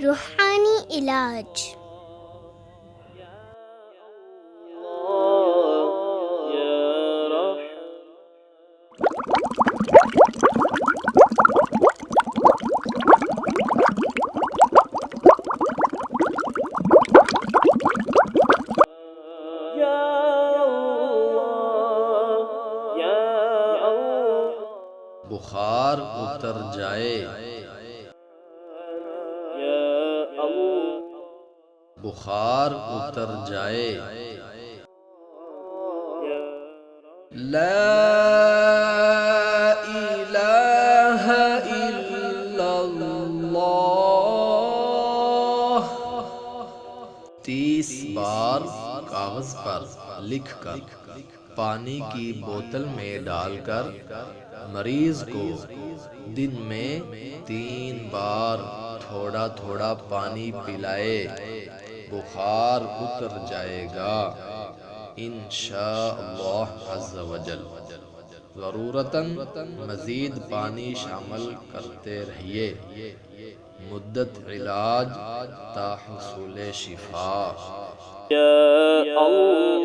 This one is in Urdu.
روحانی علاج۔ بخار اتر جائے، بخار اتر جائے، لا الہ الا اللہ 30 بار کاغذ پر لکھ کر پانی کی بوتل میں ڈال کر مریض کو دن میں 3 بار تھوڑا تھوڑا پانی پلائے، بخار اتر جائے گا انشاءاللہ عز و جل۔ ضرورتاً مزید پانی شامل کرتے رہیے، مدت علاج تا حصول شفا۔ یا اللہ